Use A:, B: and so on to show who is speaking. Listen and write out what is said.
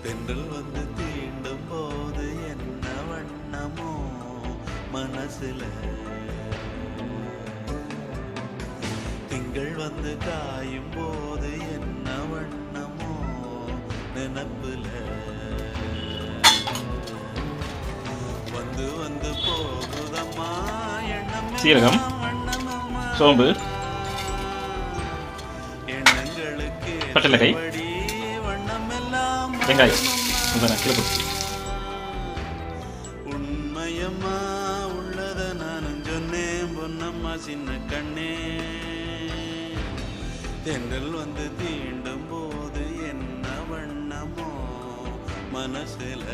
A: தென்றல் வந்து தீண்டும் போது என்ன வண்ணமோ மனசுல, திங்கள் வந்து காயும் போது என்ன வண்ணமோ நினப்புல, வந்து வந்து போகுதம்மா எண்ணம்
B: சீரகம், சோம்பு,
A: எண்ணங்களுக்கு
B: பட்டலகை,
A: வண்ணம் எல்லாம்
B: வெங்காயம்.
A: உண்மையம்மா உள்ளத நானும் சொன்னேன் பொன்னம்மா சின்ன கண்ணே. தென்றல் வந்து தீண்டும் போது என்ன வண்ணமோ மனசுல.